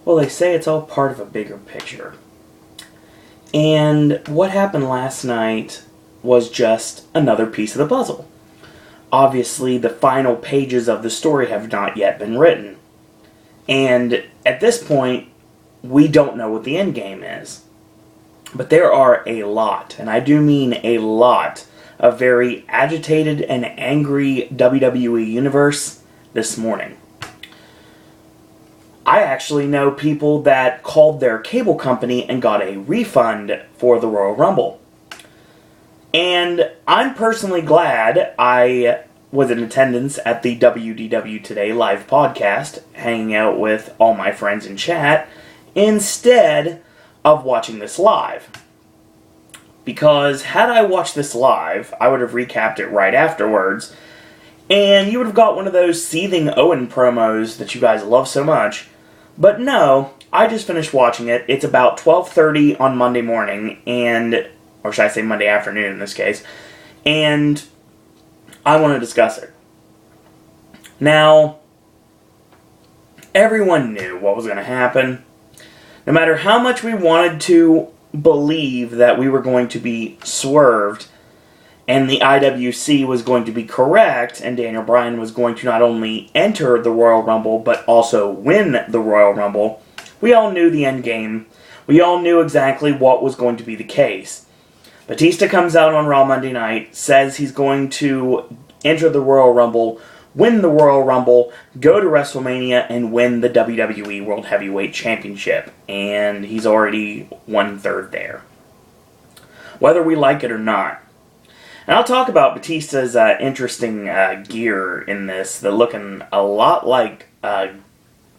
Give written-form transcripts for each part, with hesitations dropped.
Well, they say it's all part of a bigger picture. And what happened last night was just another piece of the puzzle. Obviously, the final pages of the story have not yet been written. And at this point, we don't know what the end game is. But there are a lot, and I do mean a lot, of very agitated and angry WWE Universe this morning. I actually know people that called their cable company and got a refund for the Royal Rumble. And I'm personally glad I was in attendance at the WDW Today live podcast, hanging out with all my friends in chat, instead of watching this live. Because had I watched this live, I would have recapped it right afterwards, and you would have got one of those seething Owen promos that you guys love so much. But no, I just finished watching it. It's about 12:30 on Monday morning, or should I say Monday afternoon in this case, and I want to discuss it. Now, everyone knew what was going to happen. No matter how much we wanted to believe that we were going to be swerved, and the IWC was going to be correct, and Daniel Bryan was going to not only enter the Royal Rumble, but also win the Royal Rumble, we all knew the end game. We all knew exactly what was going to be the case. Batista comes out on Raw Monday night, says he's going to enter the Royal Rumble, win the Royal Rumble, go to WrestleMania, and win the WWE World Heavyweight Championship. And he's already 1/3 there. Whether we like it or not. And I'll talk about Batista's interesting gear in this, that looking a lot like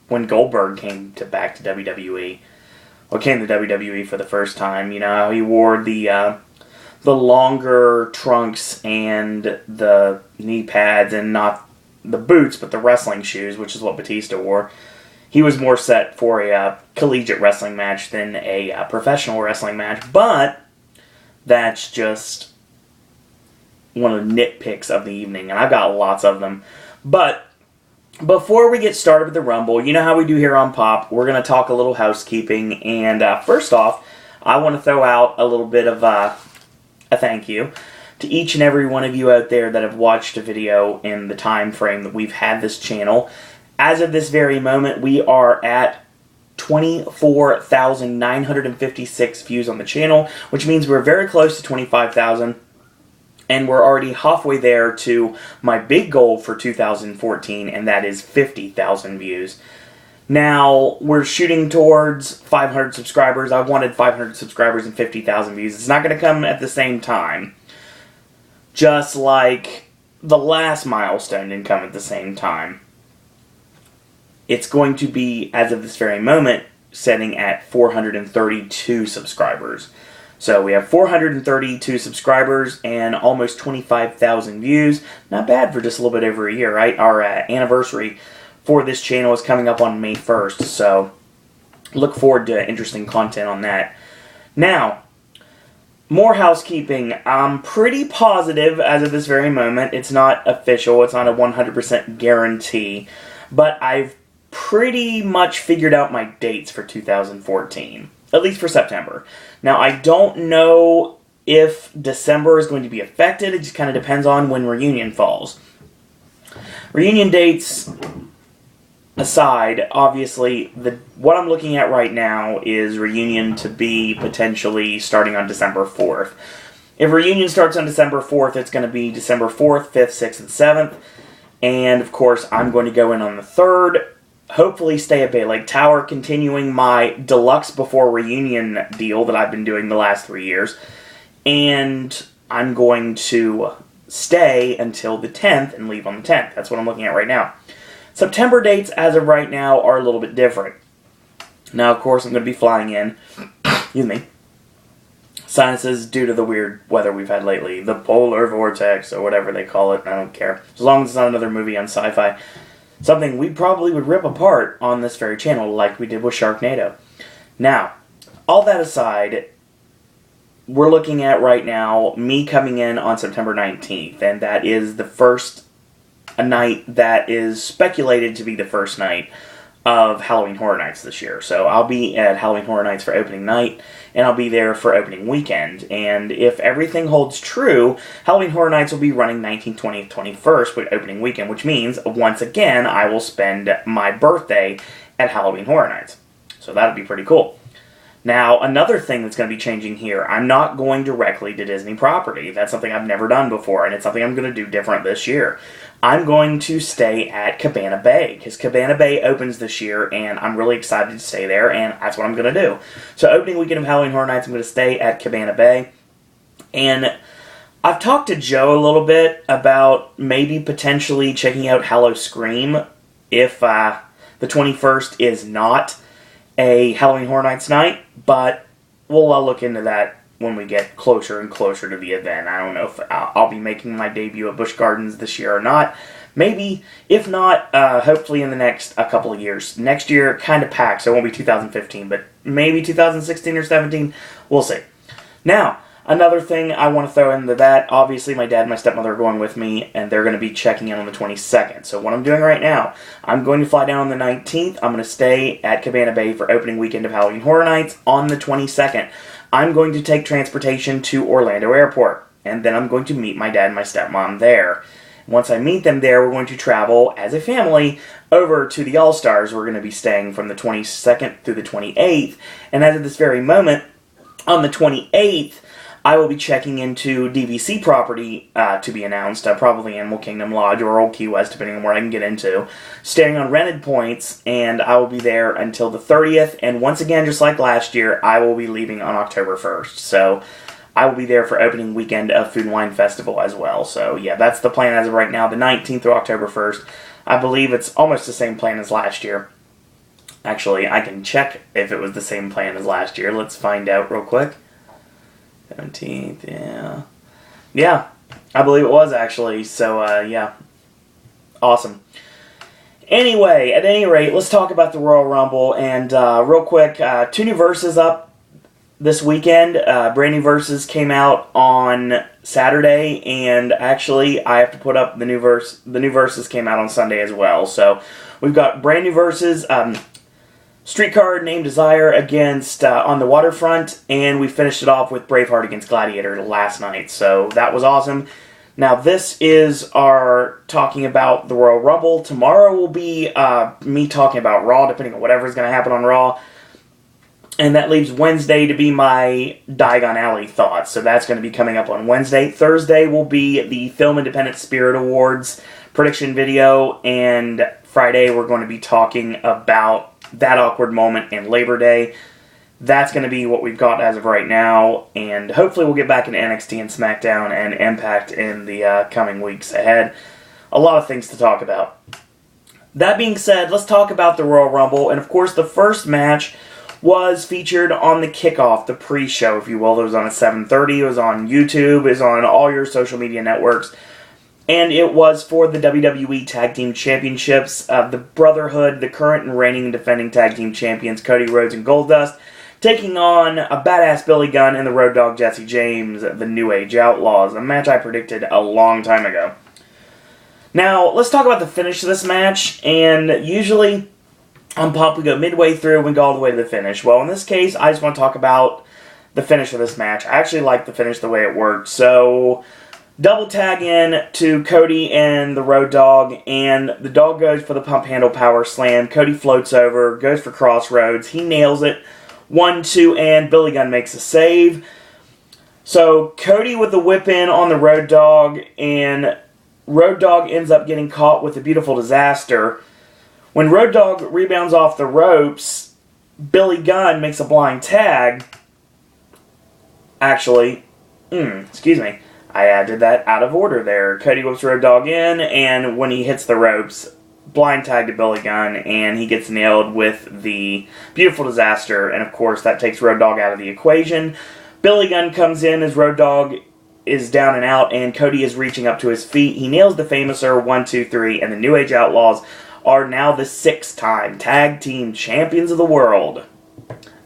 when Goldberg came back to WWE. Or came to WWE for the first time. You know, he wore the longer trunks and the knee pads, and not the boots, but the wrestling shoes, which is what Batista wore. He was more set for a collegiate wrestling match than a professional wrestling match, but that's just one of the nitpicks of the evening, and I've got lots of them. But before we get started with the Rumble, you know how we do here on Pop, we're going to talk a little housekeeping, and first off, I want to throw out a little bit of a thank you to each and every one of you out there that have watched a video in the time frame that we've had this channel. As of this very moment, we are at 24,956 views on the channel, which means we're very close to 25,000, and we're already halfway there to my big goal for 2014, and that is 50,000 views. Now, we're shooting towards 500 subscribers. I wanted 500 subscribers and 50,000 views. It's not going to come at the same time. Just like the last milestone didn't come at the same time. It's going to be, as of this very moment, setting at 432 subscribers. So we have 432 subscribers and almost 25,000 views. Not bad for just a little bit over a year, right? Our anniversary for this channel is coming up on May 1st, so look forward to interesting content on that. Now, more housekeeping. I'm pretty positive as of this very moment. It's not official. It's not a 100% guarantee. But I've pretty much figured out my dates for 2014. At least for September. Now, I don't know if December is going to be affected. It just kind of depends on when Reunion falls. Reunion dates aside, obviously, what I'm looking at right now is Reunion to be potentially starting on December 4th. If Reunion starts on December 4th, it's going to be December 4th, 5th, 6th, and 7th. And, of course, I'm going to go in on the 3rd. Hopefully stay at Bay Lake Tower, continuing my Deluxe Before Reunion deal that I've been doing the last 3 years. And I'm going to stay until the 10th and leave on the 10th. That's what I'm looking at right now. September dates, as of right now, are a little bit different. Now, of course, I'm going to be flying in. Excuse me. Sinuses due to the weird weather we've had lately. The polar vortex, or whatever they call it. I don't care. As long as it's not another movie on Sci-Fi. Something we probably would rip apart on this very channel, like we did with Sharknado. Now, all that aside, we're looking at right now me coming in on September 19th, and that is the first night that is speculated to be the first night of Halloween Horror Nights this year. So I'll be at Halloween Horror Nights for opening night, and I'll be there for opening weekend. And if everything holds true, Halloween Horror Nights will be running 19th, 20th, 21st with opening weekend, which means, once again, I will spend my birthday at Halloween Horror Nights. So that'll be pretty cool. Now, another thing that's going to be changing here, I'm not going directly to Disney property. That's something I've never done before, and it's something I'm going to do different this year. I'm going to stay at Cabana Bay, because Cabana Bay opens this year, and I'm really excited to stay there, and that's what I'm going to do. So, opening weekend of Halloween Horror Nights, I'm going to stay at Cabana Bay, and I've talked to Joe a little bit about maybe potentially checking out Howl-O-Scream if the 21st is not a Halloween Horror Nights night, but we'll look into that when we get closer and closer to the event. I don't know if I'll be making my debut at Busch Gardens this year or not. Maybe. If not, hopefully in the next couple of years. Next year, kind of packed, so it won't be 2015, but maybe 2016 or 17. We'll see. Now, another thing I want to throw into that, obviously my dad and my stepmother are going with me, and they're going to be checking in on the 22nd. So what I'm doing right now, I'm going to fly down on the 19th. I'm going to stay at Cabana Bay for opening weekend of Halloween Horror Nights on the 22nd. I'm going to take transportation to Orlando Airport, and then I'm going to meet my dad and my stepmom there. Once I meet them there, we're going to travel as a family over to the All-Stars. We're going to be staying from the 22nd through the 28th, and as of this very moment, on the 28th, I will be checking into DVC property to be announced, probably Animal Kingdom Lodge or Old Key West, depending on where I can get into, staying on rented points, and I will be there until the 30th, and once again, just like last year, I will be leaving on October 1st, so I will be there for opening weekend of Food and Wine Festival as well, so yeah, that's the plan as of right now, the 19th through October 1st. I believe it's almost the same plan as last year. Actually, I can check if it was the same plan as last year. Let's find out real quick. 17th, yeah. Yeah, I believe it was actually, so yeah. Awesome. Anyway, at any rate, let's talk about the Royal Rumble, and real quick, 2 new verses up this weekend. Brand new verses came out on Saturday, and actually, I have to put up the new verses came out on Sunday as well, so we've got brand new verses, Streetcar Named Desire against On the Waterfront, and we finished it off with Braveheart against Gladiator last night, so that was awesome. Now this is our talking about the Royal Rumble. Tomorrow will be me talking about Raw, depending on whatever's going to happen on Raw, and that leaves Wednesday to be my Diagon Alley thoughts, so that's going to be coming up on Wednesday. Thursday will be the Film Independent Spirit Awards prediction video, and Friday we're going to be talking about That Awkward Moment and Labor Day. That's going to be what we've got as of right now, and hopefully we'll get back into NXT and SmackDown and Impact in the coming weeks ahead. A lot of things to talk about. That being said, let's talk about the Royal Rumble, and of course the first match was featured on the kickoff, the pre-show, if you will. It was on at 7:30, it was on YouTube, it was on all your social media networks. And it was for the WWE Tag Team Championships. The Brotherhood, the current and reigning and defending Tag Team Champions, Cody Rhodes and Goldust, taking on a badass Billy Gunn and the Road Dogg Jesse James, the New Age Outlaws, a match I predicted a long time ago. Now, let's talk about the finish of this match, and usually on Pop we go midway through and we go all the way to the finish. Well, in this case, I just want to talk about the finish of this match. I actually like the finish the way it worked, so double tag in to Cody and the Road Dogg, and the dog goes for the pump handle power slam. Cody floats over, goes for Crossroads. He nails it. 1, 2, and Billy Gunn makes a save. So Cody with the whip in on the Road Dogg, and Road Dogg ends up getting caught with a beautiful disaster. When Road Dogg rebounds off the ropes, Billy Gunn makes a blind tag. Actually, excuse me. I did that out of order there. Cody whips Road Dogg in, and when he hits the ropes, blind tag to Billy Gunn, and he gets nailed with the beautiful disaster, and of course that takes Road Dogg out of the equation. Billy Gunn comes in as Road Dogg is down and out, and Cody is reaching up to his feet. He nails the Famouser, 1, 2, 3, and the New Age Outlaws are now the 6-time Tag Team Champions of the world.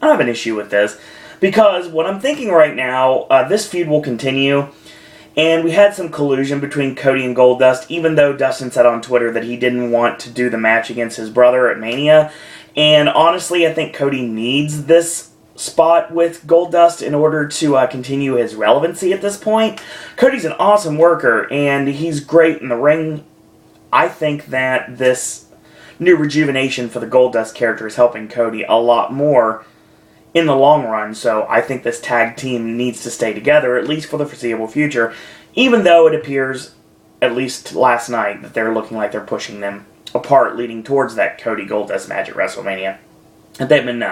I have an issue with this, because what I'm thinking right now, this feud will continue, And we had some collusion between Cody and Goldust, even though Dustin said on Twitter that he didn't want to do the match against his brother at Mania. And honestly, I think Cody needs this spot with Goldust in order to continue his relevancy at this point. Cody's an awesome worker, and he's great in the ring. I think that this new rejuvenation for the Goldust character is helping Cody a lot more in the long run, so I think this tag team needs to stay together, at least for the foreseeable future, even though it appears, at least last night, that they're looking like they're pushing them apart, leading towards that Cody Goldust match at WrestleMania that they've been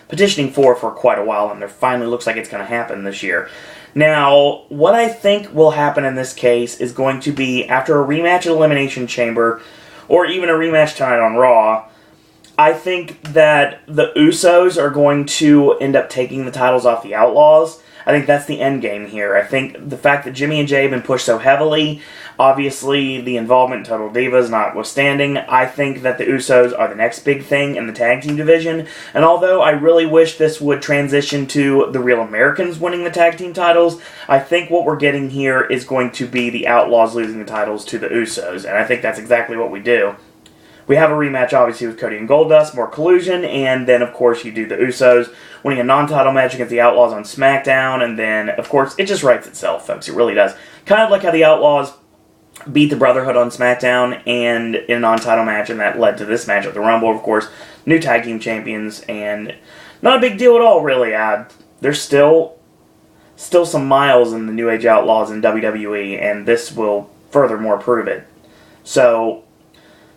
petitioning for quite a while, and it finally looks like it's going to happen this year. Now, what I think will happen in this case is going to be, after a rematch at Elimination Chamber, or even a rematch tonight on Raw, I think that the Usos are going to end up taking the titles off the Outlaws. I think that's the end game here. I think the fact that Jimmy and Jay have been pushed so heavily, obviously the involvement in Total Divas notwithstanding, I think that the Usos are the next big thing in the tag team division. And although I really wish this would transition to the Real Americans winning the tag team titles, I think what we're getting here is going to be the Outlaws losing the titles to the Usos. And I think that's exactly what we do. We have a rematch, obviously, with Cody and Goldust, more collusion, and then, of course, you do the Usos winning a non-title match against the Outlaws on SmackDown, and then, of course, it just writes itself, folks. It really does. Kind of like how the Outlaws beat the Brotherhood on SmackDown and in a non-title match, and that led to this match at the Rumble, of course. New tag team champions, and not a big deal at all, really. There's still some miles in the New Age Outlaws in WWE, and this will furthermore prove it. So,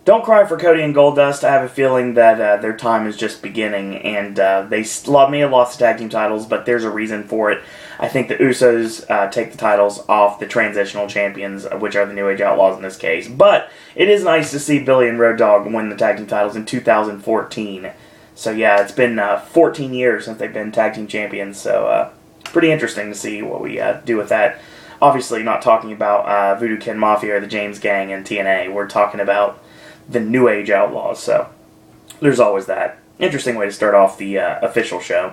don't cry for Cody and Goldust. I have a feeling that their time is just beginning, and they may have lost the tag team titles, but there's a reason for it. I think the Usos take the titles off the transitional champions, which are the New Age Outlaws in this case. But it is nice to see Billy and Road Dogg win the tag team titles in 2014. So yeah, it's been 14 years since they've been tag team champions, so pretty interesting to see what we do with that. Obviously not talking about Voodoo Kin Mafia or the James Gang and TNA. We're talking about the New Age Outlaws, so there's always that. Interesting way to start off the official show.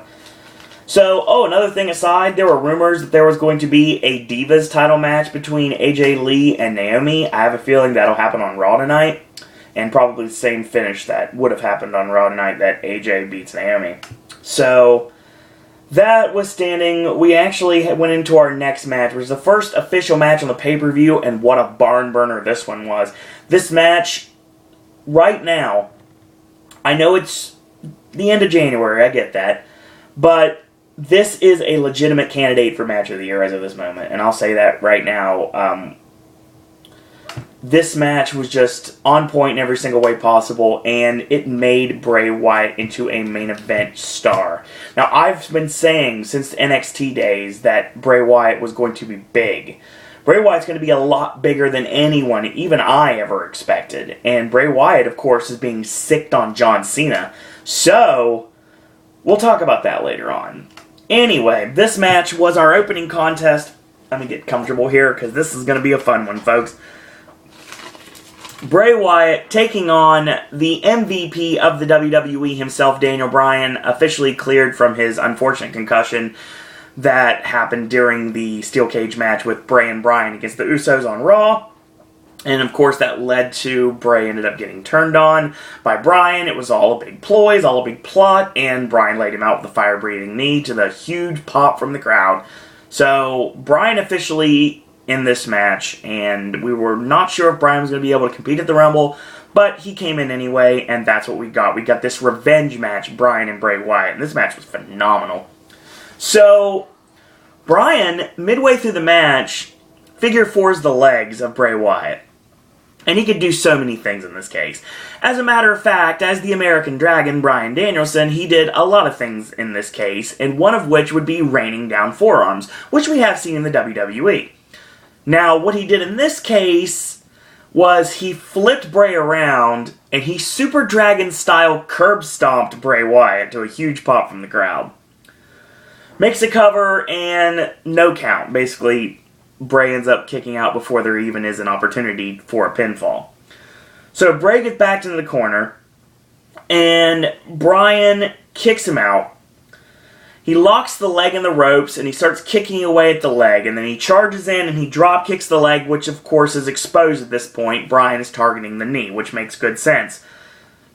So, another thing aside, there were rumors that there was going to be a Divas title match between AJ Lee and Naomi. I have a feeling that'll happen on Raw tonight, and probably the same finish that would have happened on Raw tonight, that AJ beats Naomi. So, that was standing. We actually went into our next match, which was the first official match on the pay-per-view, and what a barn burner this one was. This match, right now, I know it's the end of January, I get that, but this is a legitimate candidate for Match of the Year as of this moment, and I'll say that right now. This match was just on point in every single way possible, and it made Bray Wyatt into a main event star. Now, I've been saying since the NXT days that Bray Wyatt was going to be big. Bray Wyatt's going to be a lot bigger than anyone, even I, ever expected. And Bray Wyatt, of course, is being sicked on John Cena. So, we'll talk about that later on. Anyway, this match was our opening contest. Let me get comfortable here, because this is going to be a fun one, folks. Bray Wyatt taking on the MVP of the WWE himself, Daniel Bryan, officially cleared from his unfortunate concussion that happened during the steel cage match with Bray and Bryan against the Usos on Raw. And of course that led to Bray ended up getting turned on by Bryan. It was all a big ploy, it was all a big plot, and Bryan laid him out with a fire-breathing knee to the huge pop from the crowd. So Bryan officially in this match, and we were not sure if Bryan was going to be able to compete at the Rumble, but he came in anyway, and that's what we got. We got this revenge match, Bryan and Bray Wyatt, and this match was phenomenal. So, Bryan, midway through the match, figure fours the legs of Bray Wyatt. And he could do so many things in this case. As a matter of fact, as the American Dragon, Bryan Danielson, he did a lot of things in this case, and one of which would be raining down forearms, which we have seen in the WWE. Now, what he did in this case was he flipped Bray around, and he Super Dragon-style curb-stomped Bray Wyatt to a huge pop from the crowd. Makes a cover, and no count. Basically, Bray ends up kicking out before there even is an opportunity for a pinfall. So Bray gets back into the corner, and Bryan kicks him out. He locks the leg in the ropes and he starts kicking away at the leg. And then he charges in and he drop kicks the leg, which of course is exposed at this point. Bryan is targeting the knee, which makes good sense.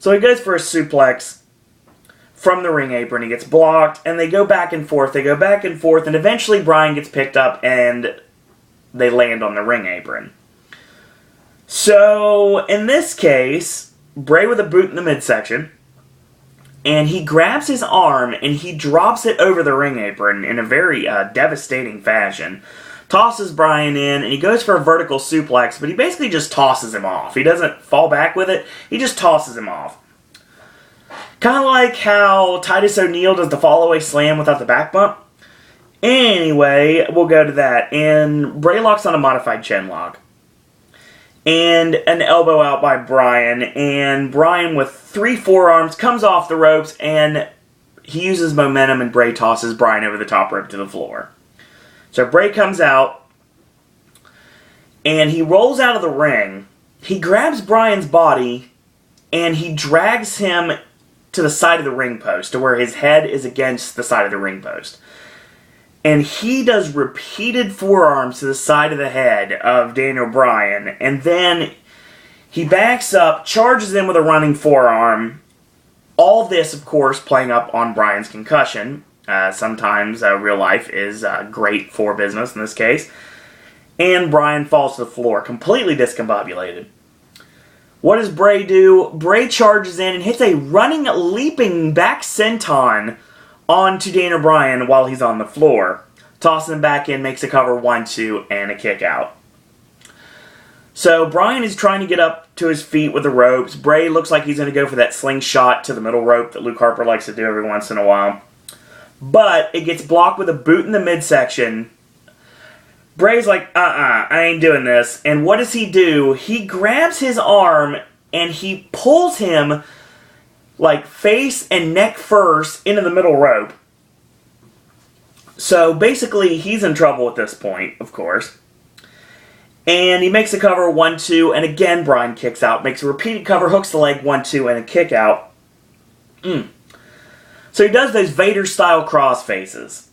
So he goes for a suplex from the ring apron. He gets blocked and they go back and forth. And eventually Bryan gets picked up and they land on the ring apron. So in this case, Bray with a boot in the midsection. And he grabs his arm and he drops it over the ring apron in a very devastating fashion. Tosses Bryan in and he goes for a vertical suplex, but he basically just tosses him off. He doesn't fall back with it, he just tosses him off. Kind of like how Titus O'Neil does the fall-away slam without the back bump. Anyway, we'll go to that. And Bray locks on a modified chin lock. And an elbow out by Bryan, and Bryan with 3 forearms comes off the ropes, and he uses momentum, and Bray tosses Bryan over the top rope to the floor. So Bray comes out, and he rolls out of the ring. He grabs Bryan's body, and he drags him to the side of the ring post, to where his head is against the side of the ring post. And he does repeated forearms to the side of the head of Daniel Bryan. And then he backs up, charges in with a running forearm. All this, of course, playing up on Bryan's concussion. Sometimes real life is great for business in this case. And Bryan falls to the floor, completely discombobulated. What does Bray do? Bray charges in and hits a running, leaping back senton onto Daniel Bryan while he's on the floor. Tosses him back in, makes a cover 1-2, and a kick out. So Bryan is trying to get up to his feet with the ropes. Bray looks like he's going to go for that slingshot to the middle rope that Luke Harper likes to do every once in a while. But it gets blocked with a boot in the midsection. Bray's like, I ain't doing this. And what does he do? He grabs his arm and he pulls him like face and neck first into the middle rope. So basically he's in trouble at this point, of course. And he makes a cover 1-2, and again Bryan kicks out, makes a repeated cover, hooks the leg 1-2, and a kick out. So he does those Vader style cross faces.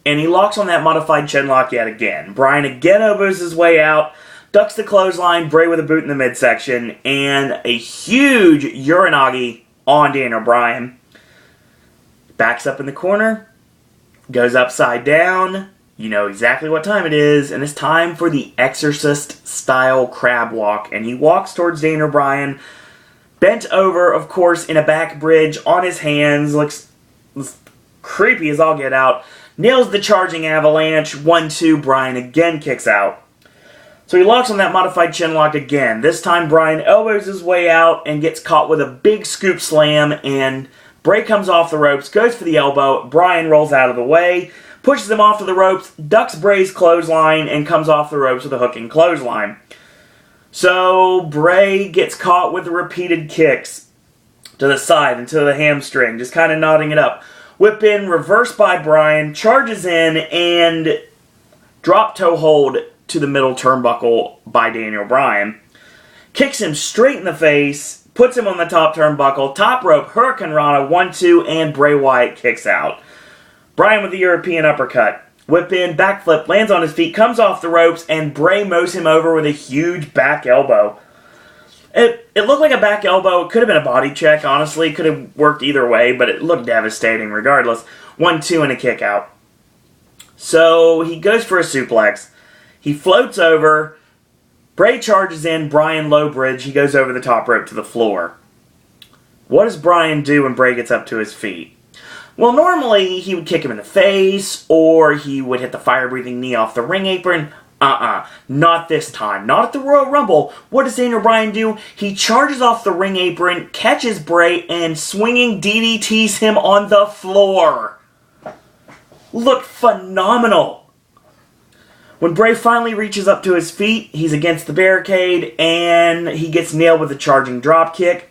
And he locks on that modified chin lock yet again. Bryan again elbows his way out, ducks the clothesline, Bray with a boot in the midsection, and a huge Uranagi on Daniel Bryan. Backs up in the corner, goes upside down. You know exactly what time it is, and it's time for the Exorcist-style crab walk. And he walks towards Daniel Bryan, bent over, of course, in a back bridge, on his hands, looks creepy as all get out. Nails the charging avalanche, 1-2, Bryan again kicks out. So he locks on that modified chin lock again. This time Bryan elbows his way out and gets caught with a big scoop slam, and Bray comes off the ropes, goes for the elbow. Bryan rolls out of the way, pushes him off to the ropes, ducks Bray's clothesline, and comes off the ropes with a hooking clothesline. So Bray gets caught with the repeated kicks to the side and to the hamstring, just kind of knotting it up. Whip in, reverse by Bryan, charges in, and drop toe hold to the middle turnbuckle by Daniel Bryan. Kicks him straight in the face, puts him on the top turnbuckle, top rope, Hurricane Rana, 1-2, and Bray Wyatt kicks out. Bryan with the European uppercut. Whip in, backflip, lands on his feet, comes off the ropes, and Bray mows him over with a huge back elbow. It looked like a back elbow. It could have been a body check, honestly. It could have worked either way, but it looked devastating regardless. 1-2 and a kick out. So he goes for a suplex. He floats over. Bray charges in. Bryan low bridge. He goes over the top rope to the floor. What does Bryan do when Bray gets up to his feet? Well, normally he would kick him in the face, or he would hit the fire-breathing knee off the ring apron. Not this time. Not at the Royal Rumble. What does Daniel Bryan do? He charges off the ring apron, catches Bray, and swinging DDTs him on the floor. Looked phenomenal. When Bray finally reaches up to his feet, he's against the barricade, and he gets nailed with a charging drop kick.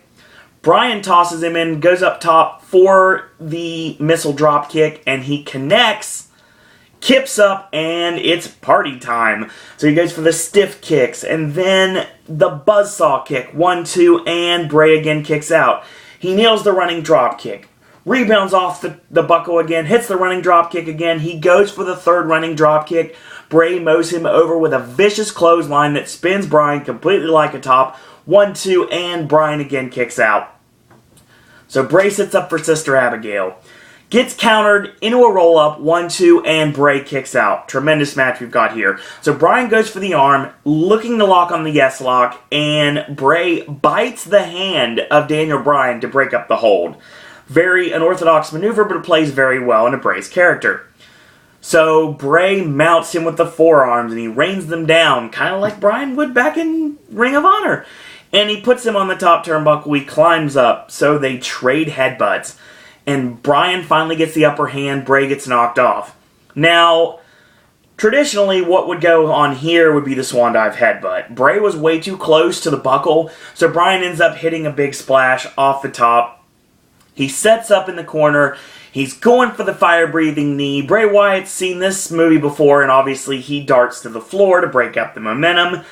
Bryan tosses him in, goes up top for the missile drop kick, and he connects, kips up, and it's party time. So he goes for the stiff kicks, and then the buzzsaw kick, 1-2, and Bray again kicks out. He nails the running drop kick. rebounds off the buckle again, hits the running drop kick again. He goes for the third running drop kick. Bray mows him over with a vicious clothesline that spins Bryan completely like a top. 1-2, and Bryan again kicks out. So Bray sits up for Sister Abigail. Gets countered into a roll-up, 1-2, and Bray kicks out. Tremendous match we've got here. So Bryan goes for the arm, looking to lock on the yes lock, and Bray bites the hand of Daniel Bryan to break up the hold. Very unorthodox maneuver, but it plays very well into Bray's character. So Bray mounts him with the forearms, and he rains them down, kind of like Bryan would back in Ring of Honor. And he puts him on the top turnbuckle, he climbs up, so they trade headbutts. And Bryan finally gets the upper hand, Bray gets knocked off. Now, traditionally, what would go on here would be the Swan Dive headbutt. Bray was way too close to the buckle, so Bryan ends up hitting a big splash off the top. He sets up in the corner, he's going for the fire-breathing knee. Bray Wyatt's seen this movie before, and obviously he darts to the floor to break up the momentum.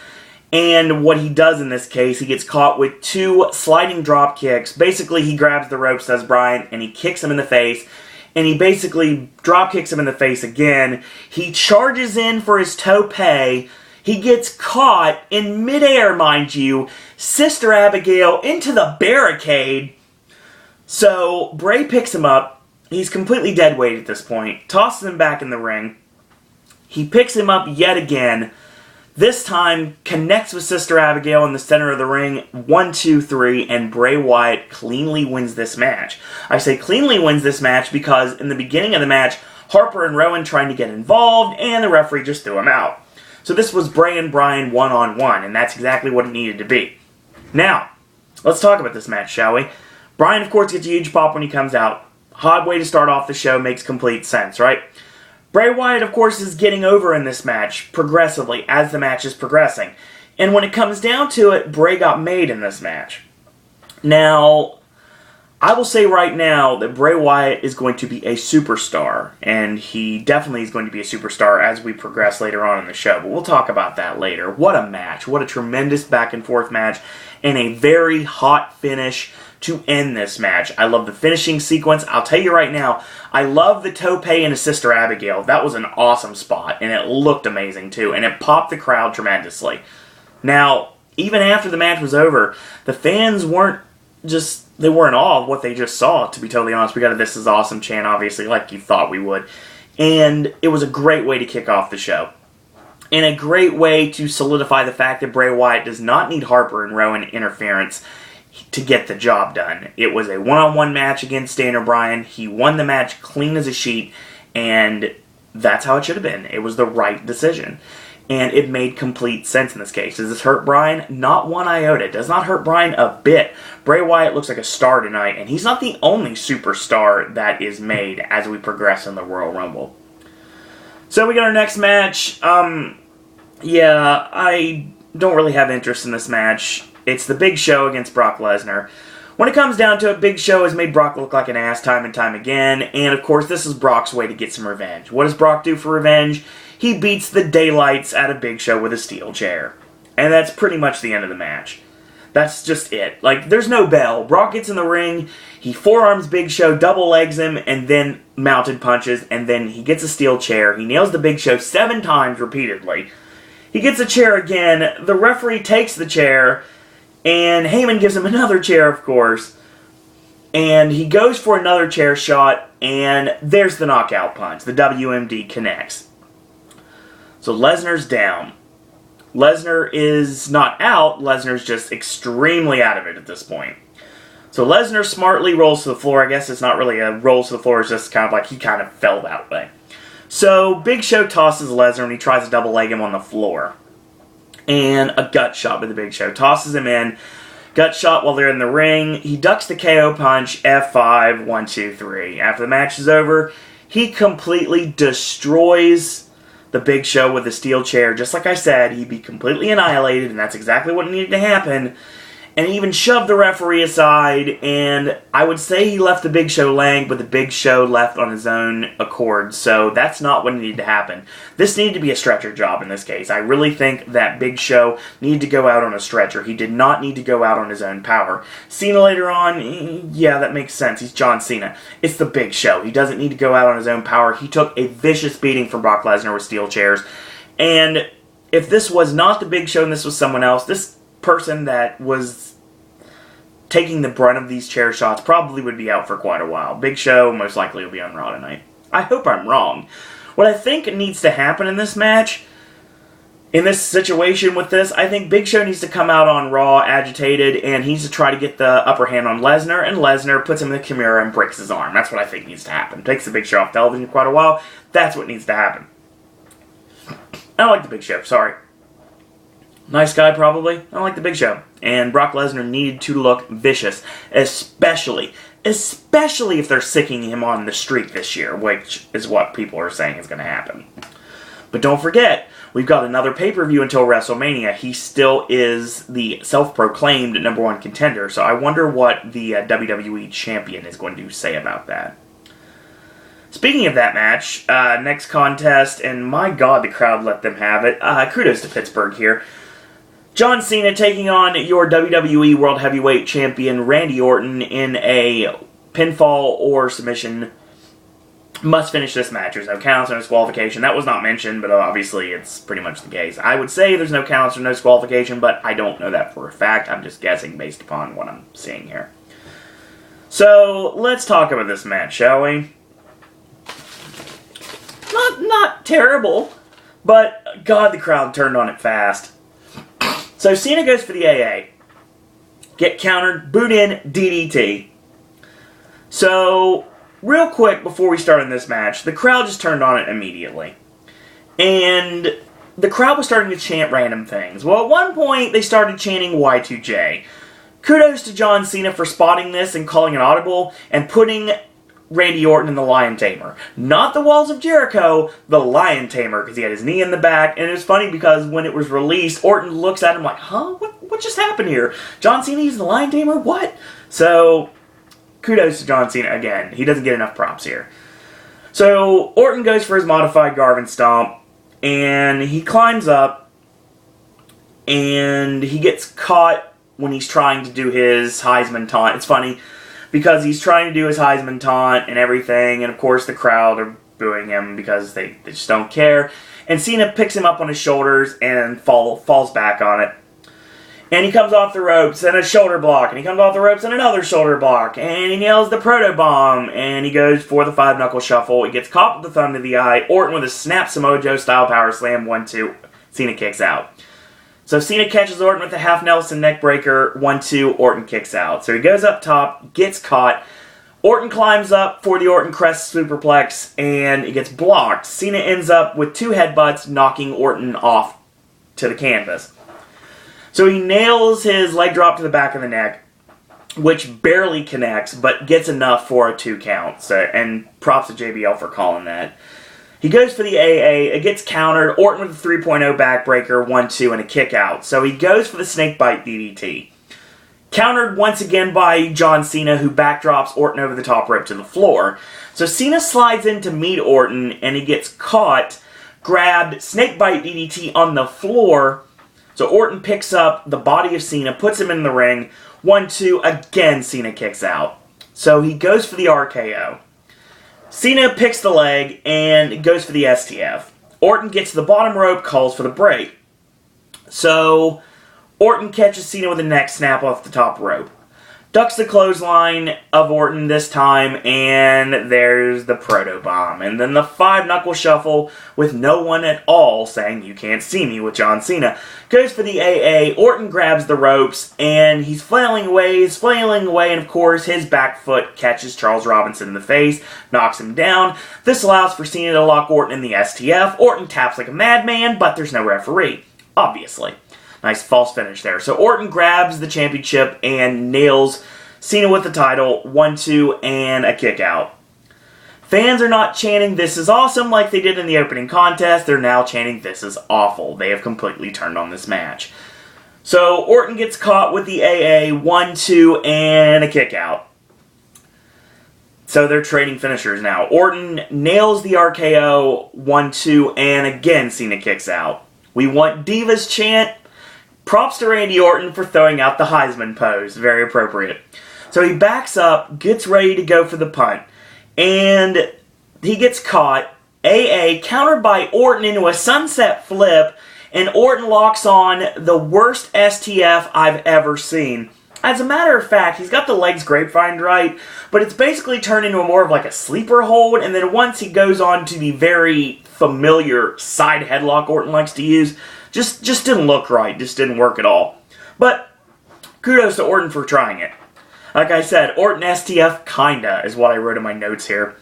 And what he does in this case, he gets caught with 2 sliding drop kicks. Basically, he grabs the rope, says Bryan, and he kicks him in the face. And he basically drop kicks him in the face again. He charges in for his tope. He gets caught in midair, mind you. Sister Abigail into the barricade. So Bray picks him up. He's completely dead weight at this point. Tosses him back in the ring. He picks him up yet again. This time, connects with Sister Abigail in the center of the ring, 1, 2, 3, and Bray Wyatt cleanly wins this match. I say cleanly wins this match because in the beginning of the match, Harper and Rowan trying to get involved, and the referee just threw him out. So this was Bray and Bryan one-on-one, and that's exactly what it needed to be. Now, let's talk about this match, shall we? Bryan, of course, gets a huge pop when he comes out. Odd way to start off the show, makes complete sense, right? Bray Wyatt, of course, is getting over in this match progressively as the match is progressing. And when it comes down to it, Bray got made in this match. Now, I will say right now that Bray Wyatt is going to be a superstar. And he definitely is going to be a superstar as we progress later on in the show. But we'll talk about that later. What a match. What a tremendous back and forth match. And a very hot finish to end this match. I love the finishing sequence. I'll tell you right now, I love the tope and his Sister Abigail. That was an awesome spot, and it looked amazing too, and it popped the crowd tremendously. Now, even after the match was over, the fans weren't in awe of what they just saw, to be totally honest. We got a "This is awesome" chant, obviously, like you thought we would. And it was a great way to kick off the show. And a great way to solidify the fact that Bray Wyatt does not need Harper and Rowan interference to get the job done. It was a one-on-one match against Daniel Bryan. He won the match clean as a sheet, and that's how it should have been. It was the right decision. And it made complete sense in this case. Does this hurt Bryan? Not one iota. It does not hurt Bryan a bit. Bray Wyatt looks like a star tonight, and he's not the only superstar that is made as we progress in the Royal Rumble. So we got our next match. I don't really have interest in this match. It's the Big Show against Brock Lesnar. When it comes down to it, Big Show has made Brock look like an ass time and time again, and of course this is Brock's way to get some revenge. What does Brock do for revenge? He beats the daylights out of Big Show with a steel chair. And that's pretty much the end of the match. That's just it. Like, there's no bell. Brock gets in the ring, he forearms Big Show, double legs him, and then mounted punches, and then he gets a steel chair. He nails the Big Show 7 times repeatedly. He gets a chair again, the referee takes the chair, and Heyman gives him another chair, of course. And he goes for another chair shot, and there's the knockout punch. The WMD connects. So Lesnar's down. Lesnar is not out. Lesnar's just extremely out of it at this point. So Lesnar smartly rolls to the floor. I guess it's not really a rolls to the floor. It's just kind of like he kind of fell that way. So Big Show tosses Lesnar and he tries to double leg him on the floor. And a gut shot by the Big Show. Tosses him in. Gut shot while they're in the ring. He ducks the KO punch. F5. 1, 2, 3. After the match is over, he completely destroys the Big Show with a steel chair. Just like I said, he'd be completely annihilated, and that's exactly what needed to happen. and he even shoved the referee aside, and I would say he left the Big Show laying, but the Big Show left on his own accord, so that's not what needed to happen. This needed to be a stretcher job in this case. I really think that Big Show needed to go out on a stretcher. He did not need to go out on his own power. Cena later on, yeah, that makes sense. He's John Cena. It's the Big Show. He doesn't need to go out on his own power. He took a vicious beating from Brock Lesnar with steel chairs, and if this was not the Big Show and this was someone else, this person that was taking the brunt of these chair shots probably would be out for quite a while. Big Show most likely will be on Raw tonight. I hope I'm wrong. What I think needs to happen in this match, in this situation with this, I think Big Show needs to come out on Raw agitated, and he needs to try to get the upper hand on Lesnar, and Lesnar puts him in the Kimura and breaks his arm. That's what I think needs to happen. Takes the Big Show off television quite a while. That's what needs to happen. I don't like the Big Show, sorry. Nice guy, probably. I don't like the Big Show. And Brock Lesnar needed to look vicious, especially if they're sicking him on the streak this year, which is what people are saying is going to happen. But don't forget, we've got another pay-per-view until WrestleMania. He still is the self-proclaimed #1 contender, so I wonder what the WWE Champion is going to say about that. Speaking of that match, next contest, and my God, the crowd let them have it. Kudos to Pittsburgh here. John Cena taking on your WWE World Heavyweight Champion Randy Orton in a pinfall or submission. Must finish this match. There's no counts, no disqualification. That was not mentioned, but obviously it's pretty much the case. I would say there's no counts or no disqualification, but I don't know that for a fact. I'm just guessing based upon what I'm seeing here. So, let's talk about this match, shall we? Not terrible, but God, the crowd turned on it fast. So Cena goes for the AA. Get countered, boot in, DDT. So, real quick before we start in this match, the crowd just turned on it immediately. And the crowd was starting to chant random things. Well, at one point, they started chanting Y2J. Kudos to John Cena for spotting this and calling an audible and putting Randy Orton in the Lion Tamer. Not the Walls of Jericho, the Lion Tamer, because he had his knee in the back. And it was funny because when it was released, Orton looks at him like, huh? What just happened here? John Cena used the Lion Tamer? What? So, kudos to John Cena again. He doesn't get enough props here. So, Orton goes for his modified Garvin Stomp, and he climbs up, and he gets caught when he's trying to do his Heisman taunt. It's funny, because he's trying to do his Heisman taunt and everything, and of course the crowd are booing him because they just don't care. And Cena picks him up on his shoulders and falls back on it. And he comes off the ropes and a shoulder block, and he comes off the ropes and another shoulder block, and he nails the Proto Bomb, and he goes for the 5-knuckle shuffle. He gets caught with the thumb to the eye. Orton with a snap Samoa Joe style power slam, 1-2. Cena kicks out. So Cena catches Orton with a half Nelson neck breaker, 1-2, Orton kicks out. So he goes up top, gets caught. Orton climbs up for the Orton Crest Superplex, and it gets blocked. Cena ends up with 2 headbutts, knocking Orton off to the canvas. So he nails his leg drop to the back of the neck, which barely connects, but gets enough for a 2 count. So, and props to JBL for calling that. He goes for the AA, it gets countered, Orton with a 3.0 backbreaker, 1-2, and a kick out. So he goes for the snakebite DDT. Countered once again by John Cena, who backdrops Orton over the top rope to the floor. So Cena slides in to meet Orton, and he gets caught, grabbed, snakebite DDT on the floor. So Orton picks up the body of Cena, puts him in the ring, 1-2, again Cena kicks out. So he goes for the RKO. Cena picks the leg and goes for the STF. Orton gets to the bottom rope, calls for the break. So, Orton catches Cena with a neck snap off the top rope. Ducks the clothesline of Orton this time, and there's the Proto Bomb. And then the 5-knuckle shuffle with no one at all saying, "You can't see me," with John Cena. Goes for the AA, Orton grabs the ropes, and he's flailing away, and of course his back foot catches Charles Robinson in the face, knocks him down. This allows for Cena to lock Orton in the STF. Orton taps like a madman, but there's no referee, obviously. Nice false finish there. So Orton grabs the championship and nails Cena with the title, 1-2, and a kick out. Fans are not chanting "This is awesome" like they did in the opening contest. They're now chanting "This is awful." They have completely turned on this match. So Orton gets caught with the AA, 1-2, and a kick out. So they're trading finishers now. Orton nails the RKO, 1-2, and again Cena kicks out. We want Divas chant. Props to Randy Orton for throwing out the Heisman pose. Very appropriate. So he backs up, gets ready to go for the punt, and he gets caught. AA countered by Orton into a sunset flip, and Orton locks on the worst STF I've ever seen. As a matter of fact, he's got the legs grapevine right, but it's basically turned into more of like a sleeper hold, and then once he goes on to the very familiar side headlock Orton likes to use, just didn't look right, just didn't work at all. But kudos to Orton for trying it. Like I said, Orton STF kinda is what I wrote in my notes here.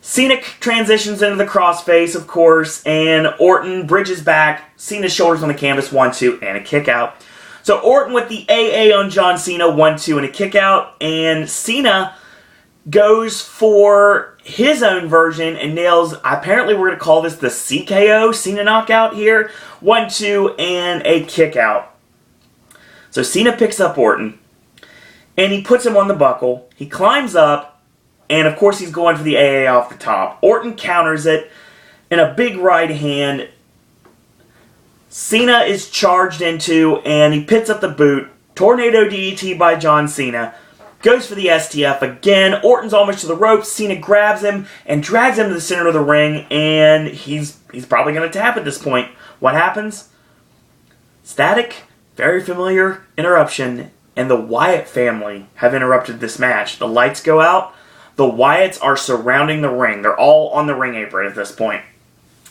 Cena transitions into the crossface, of course, and Orton bridges back, Cena's shoulders on the canvas, 1-2, and a kick out. So Orton with the AA on John Cena, 1-2, and a kick out, and Cena goes for his own version and nails, apparently we're going to call this the CKO, Cena knockout here, 1-2, and a kick out. So Cena picks up Orton, and he puts him on the buckle, he climbs up, and of course he's going for the AA off the top. Orton counters it in a big right hand. Cena is charged into, and he picks up the boot. Tornado DDT by John Cena. Goes for the STF again. Orton's almost to the ropes. Cena grabs him and drags him to the center of the ring, and he's probably going to tap at this point. What happens? Static, very familiar interruption, and the Wyatt family have interrupted this match. The lights go out. The Wyatts are surrounding the ring. They're all on the ring apron at this point.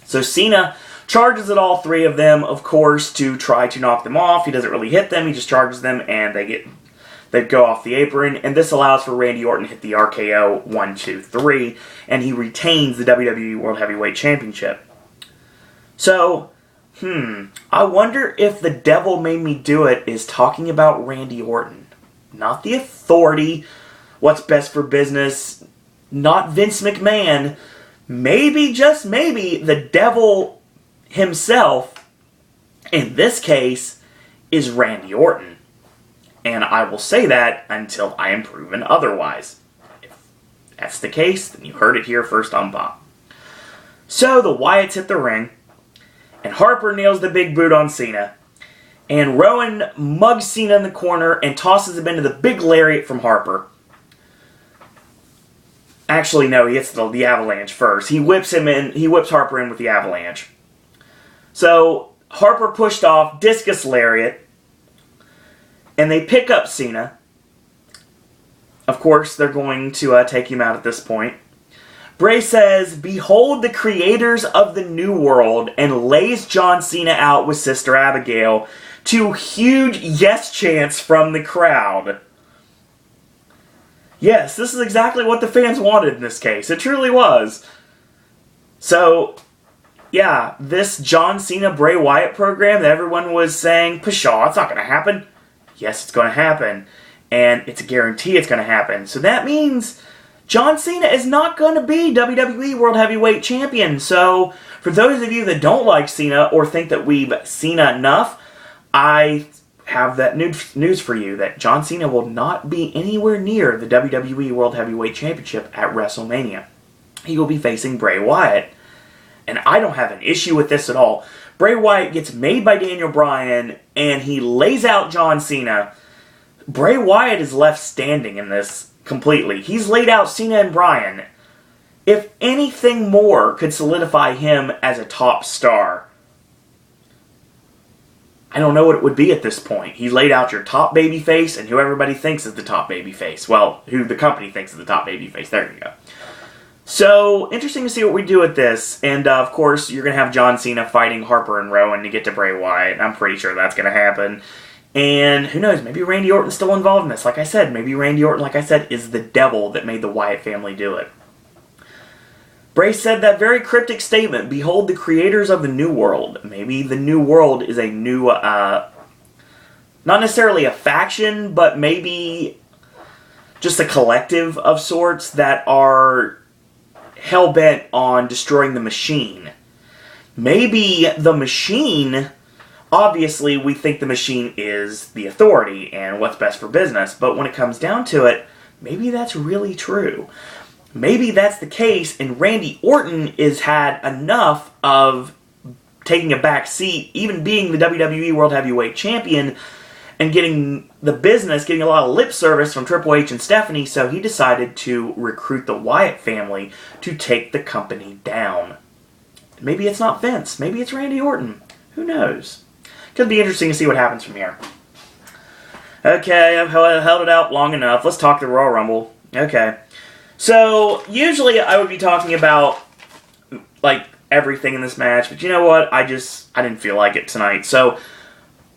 So Cena charges at all three of them, of course, to try to knock them off. He doesn't really hit them. He just charges them, and they go off the apron. And this allows for Randy Orton to hit the RKO 1-2-3, and he retains the WWE World Heavyweight Championship. So, I wonder if the devil made me do it is talking about Randy Orton. Not the Authority, what's best for business, not Vince McMahon. Maybe, just maybe, the devil himself, in this case, is Randy Orton. And I will say that until I am proven otherwise. If that's the case, then you heard it here first on Bob. So the Wyatts hit the ring, and Harper nails the big boot on Cena, and Rowan mugs Cena in the corner and tosses him into the big lariat from Harper. Actually, no, he hits the avalanche first. He whips Harper in with the avalanche. So, Harper pushed off, discus lariat, and they pick up Cena. Of course, they're going to take him out at this point. Bray says, "Behold the creators of the New World," and lays John Cena out with Sister Abigail to huge yes chants from the crowd. Yes, this is exactly what the fans wanted in this case. It truly was. So, yeah, this John Cena Bray Wyatt program that everyone was saying, pshaw, it's not going to happen. Yes, it's going to happen. And it's a guarantee it's going to happen. So that means John Cena is not going to be WWE World Heavyweight Champion. So, for those of you that don't like Cena or think that we've seen enough, I have that news for you, that John Cena will not be anywhere near the WWE World Heavyweight Championship at WrestleMania. He will be facing Bray Wyatt. And I don't have an issue with this at all. Bray Wyatt gets made by Daniel Bryan, and he lays out John Cena. Bray Wyatt is left standing in this completely. He's laid out Cena and Bryan. If anything more could solidify him as a top star, I don't know what it would be at this point. He laid out your top babyface and who everybody thinks is the top babyface. Well, who the company thinks is the top babyface. There you go. So, interesting to see what we do with this. And, of course, you're going to have John Cena fighting Harper and Rowan to get to Bray Wyatt. I'm pretty sure that's going to happen. And, who knows, maybe Randy Orton's still involved in this. Like I said, maybe Randy Orton, like I said, is the devil that made the Wyatt family do it. Bray said that very cryptic statement, "Behold the creators of the New World." Maybe the New World is a new, not necessarily a faction, but maybe just a collective of sorts that are hell-bent on destroying the Machine. Maybe the Machine Obviously, we think the machine is the authority and what's best for business, but when it comes down to it, maybe that's really true. Maybe that's the case, and Randy Orton has had enough of taking a back seat, even being the WWE World Heavyweight Champion, and getting the business, getting a lot of lip service from Triple H and Stephanie, so he decided to recruit the Wyatt family to take the company down. Maybe it's not Vince. Maybe it's Randy Orton. Who knows? Could be interesting to see what happens from here. Okay, I've held it out long enough. Let's talk the Royal Rumble. Okay. So, usually I would be talking about, like, everything in this match, but you know what? I didn't feel like it tonight. So,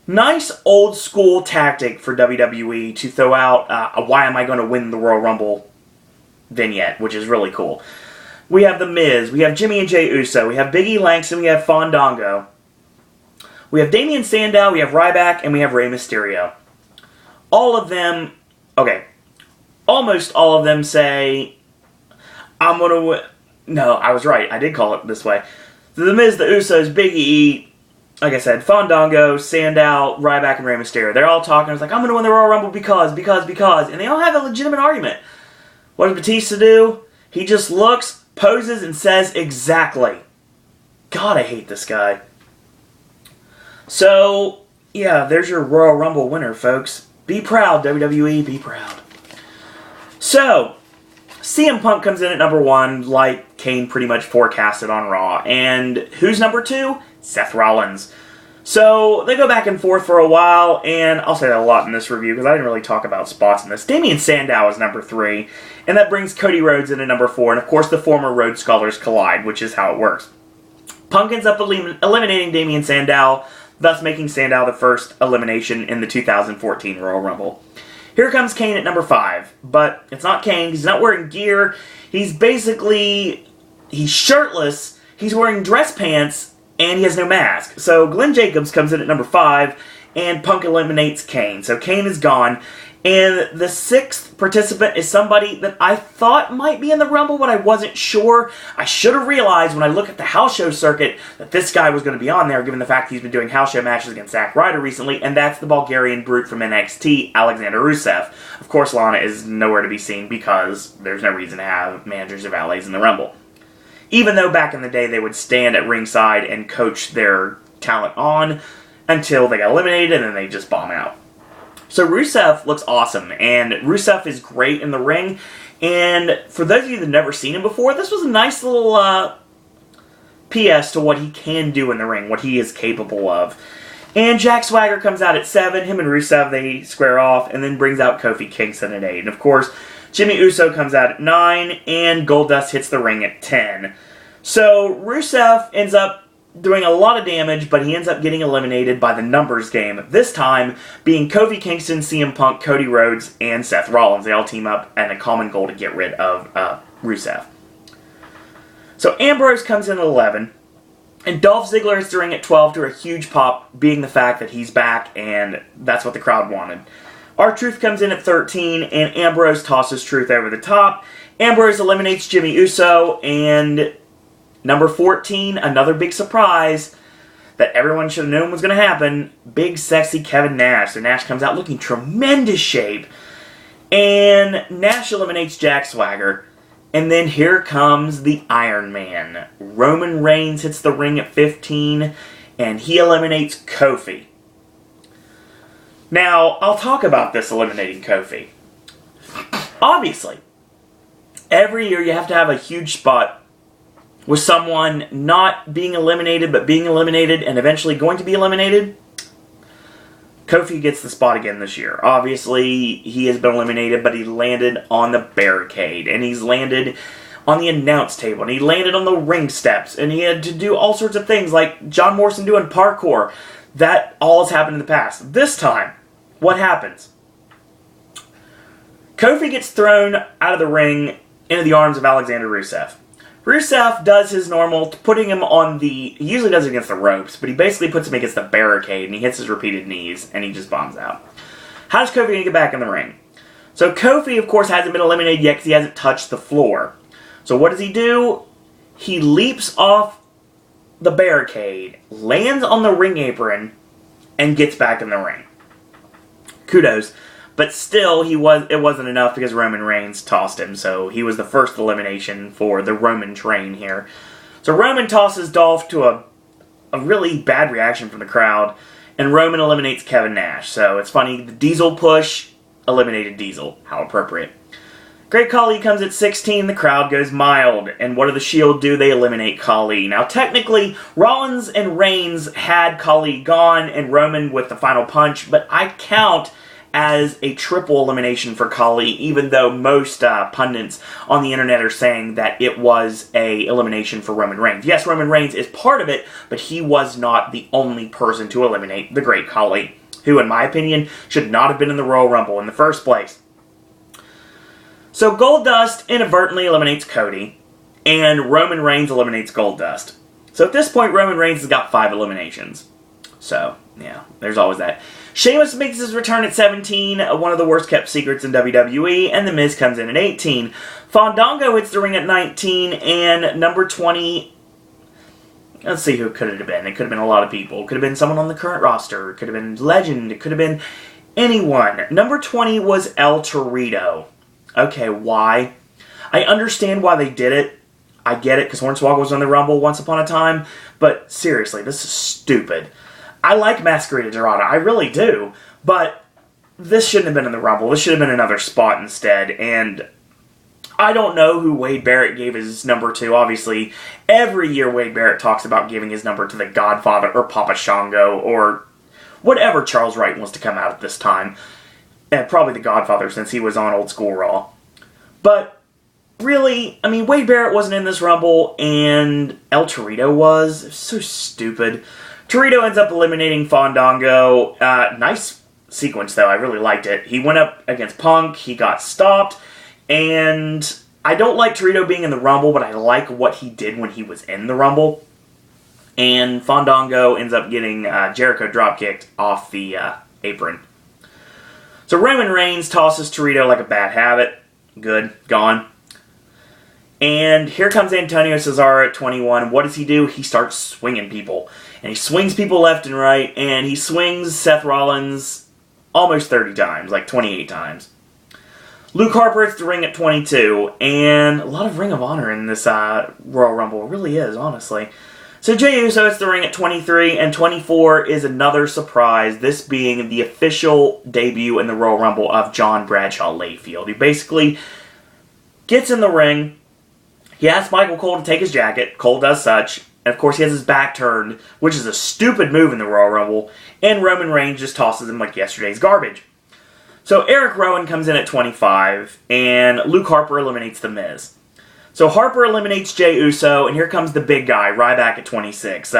nice old school tactic for WWE to throw out a why am I going to win the Royal Rumble vignette, which is really cool. We have The Miz, we have Jimmy and Jey Uso, we have Big E Langston, we have Fandango. We have Damien Sandow, we have Ryback, and we have Rey Mysterio. All of them, okay, almost all of them say, I'm going to win. No, I was right. I did call it this way. The Miz, the Usos, Big E, like I said, Fandango, Sandow, Ryback, and Rey Mysterio. They're all talking. I was like, I'm going to win the Royal Rumble because. And they all have a legitimate argument. What does Batista do? He just looks, poses, and says exactly. God, I hate this guy. So, yeah, there's your Royal Rumble winner, folks. Be proud, WWE, be proud. So, CM Punk comes in at number 1, like Kane pretty much forecasted on Raw. And who's number 2? Seth Rollins. So, they go back and forth for a while, and I'll say that a lot in this review, because I didn't really talk about spots in this. Damien Sandow is number 3, and that brings Cody Rhodes in at number 4, and of course the former Rhodes Scholars collide, which is how it works. Punk ends up eliminating Damien Sandow, thus making Sandow the first elimination in the 2014 Royal Rumble. Here comes Kane at number 5, but it's not Kane, he's not wearing gear, he's shirtless, he's wearing dress pants, and he has no mask. So Glenn Jacobs comes in at number 5, and Punk eliminates Kane. So Kane is gone, and the 6th participant is somebody that I thought might be in the Rumble, but I wasn't sure. I should have realized when I look at the house show circuit that this guy was going to be on there, given the fact he's been doing house show matches against Zack Ryder recently, and that's the Bulgarian brute from NXT, Alexander Rusev. Of course, Lana is nowhere to be seen because there's no reason to have managers or valets in the Rumble. Even though back in the day they would stand at ringside and coach their talent on until they got eliminated and then they just bomb out. So Rusev looks awesome, and Rusev is great in the ring, and for those of you that have never seen him before, this was a nice little PS to what he can do in the ring, what he is capable of. And Jack Swagger comes out at 7, him and Rusev, they square off, and then brings out Kofi Kingston at 8. And of course, Jimmy Uso comes out at 9, and Goldust hits the ring at 10. So Rusev ends up doing a lot of damage, but he ends up getting eliminated by the numbers game. This time being Kofi Kingston, CM Punk, Cody Rhodes, and Seth Rollins. They all team up in a common goal to get rid of Rusev. So Ambrose comes in at 11, and Dolph Ziggler hits the ring at 12 to a huge pop, being the fact that he's back, and that's what the crowd wanted. R-Truth comes in at 13, and Ambrose tosses Truth over the top. Ambrose eliminates Jimmy Uso, and number 14, another big surprise that everyone should have known was going to happen, big sexy Kevin Nash. So Nash comes out looking tremendous shape, and Nash eliminates Jack Swagger. And then here comes the Iron Man. Roman Reigns hits the ring at 15, and he eliminates Kofi. Now, I'll talk about this eliminating Kofi. Obviously, every year you have to have a huge spot with someone not being eliminated, but being eliminated and eventually going to be eliminated. Kofi gets the spot again this year. Obviously, he has been eliminated, but he landed on the barricade, and he's landed on the announce table, and he landed on the ring steps, and he had to do all sorts of things, like John Morrison doing parkour. That all has happened in the past. This time, what happens? Kofi gets thrown out of the ring into the arms of Alexander Rusev. Rusev does his normal, putting him on he usually does it against the ropes, but he basically puts him against the barricade, and he hits his repeated knees, and he just bombs out. How's Kofi going to get back in the ring? So Kofi, of course, hasn't been eliminated yet because he hasn't touched the floor. So what does he do? He leaps off the barricade, lands on the ring apron, and gets back in the ring. Kudos. But still, it wasn't enough because Roman Reigns tossed him, so he was the first elimination for the Roman train here. So Roman tosses Dolph to a really bad reaction from the crowd, and Roman eliminates Kevin Nash. So it's funny, the Diesel push eliminated Diesel. How appropriate. Great Khali comes at 16, the crowd goes mild, and what do the Shield do? They eliminate Khali. Now technically, Rollins and Reigns had Khali gone and Roman with the final punch, but I count as a triple elimination for Khali, even though most pundits on the internet are saying that it was a elimination for Roman Reigns. Yes, Roman Reigns is part of it, but he was not the only person to eliminate the Great Khali, who, in my opinion, should not have been in the Royal Rumble in the first place. So Goldust inadvertently eliminates Cody, and Roman Reigns eliminates Goldust. So at this point, Roman Reigns has got 5 eliminations. So, yeah, there's always that. Sheamus makes his return at 17, one of the worst kept secrets in WWE, and The Miz comes in at 18. Fandango hits the ring at 19, and number 20, let's see who could it have been. It could have been a lot of people. It could have been someone on the current roster. It could have been Legend. It could have been anyone. Number 20 was El Torito. Okay, why? I understand why they did it. I get it, because Hornswoggle was on the Rumble once upon a time, but seriously, this is stupid. I like Masquerade Dorada, I really do, but this shouldn't have been in the Rumble. This should have been another spot instead, and I don't know who Wade Barrett gave his number to. Obviously, every year Wade Barrett talks about giving his number to the Godfather or Papa Shango or whatever Charles Wright wants to come out at this time. And probably the Godfather since he was on Old School Raw. But really, I mean, Wade Barrett wasn't in this Rumble, and El Torito was. It was so stupid. Torito ends up eliminating Fandango. Nice sequence, though. I really liked it. He went up against Punk. He got stopped. And I don't like Torito being in the Rumble, but I like what he did when he was in the Rumble. And Fandango ends up getting Jericho dropkicked off the apron. So Roman Reigns tosses Torito like a bad habit. Good. Gone. And here comes Antonio Cesaro at 21. What does he do? He starts swinging people. And he swings people left and right. And he swings Seth Rollins almost 30 times. Like 28 times. Luke Harper hits the ring at 22. And a lot of Ring of Honor in this Royal Rumble. It really is, honestly. So Jey Uso hits the ring at 23, and 24 is another surprise, this being the official debut in the Royal Rumble of John Bradshaw Layfield. He basically gets in the ring, he asks Michael Cole to take his jacket, Cole does such, and of course he has his back turned, which is a stupid move in the Royal Rumble, and Roman Reigns just tosses him like yesterday's garbage. So Eric Rowan comes in at 25, and Luke Harper eliminates The Miz. So Harper eliminates Jey Uso, and here comes the big guy, Ryback at 26.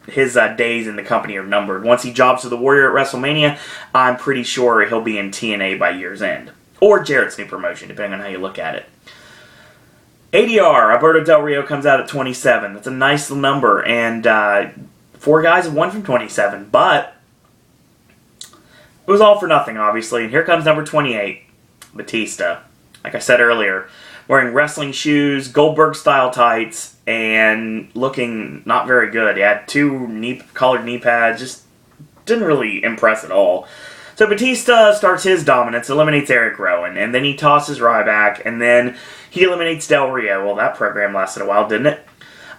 His days in the company are numbered. Once he jobs to the Warrior at WrestleMania, I'm pretty sure he'll be in TNA by year's end. Or Jarrett's new promotion, depending on how you look at it. ADR, Alberto Del Rio comes out at 27. That's a nice number, and 4 guys have won from 27, but it was all for nothing, obviously. And here comes number 28, Batista. Like I said earlier, wearing wrestling shoes, Goldberg-style tights, and looking not very good. He had 2 collared knee pads, just didn't really impress at all. So Batista starts his dominance, eliminates Eric Rowan, and then he tosses Ryback, and then he eliminates Del Rio. Well, that program lasted a while, didn't it?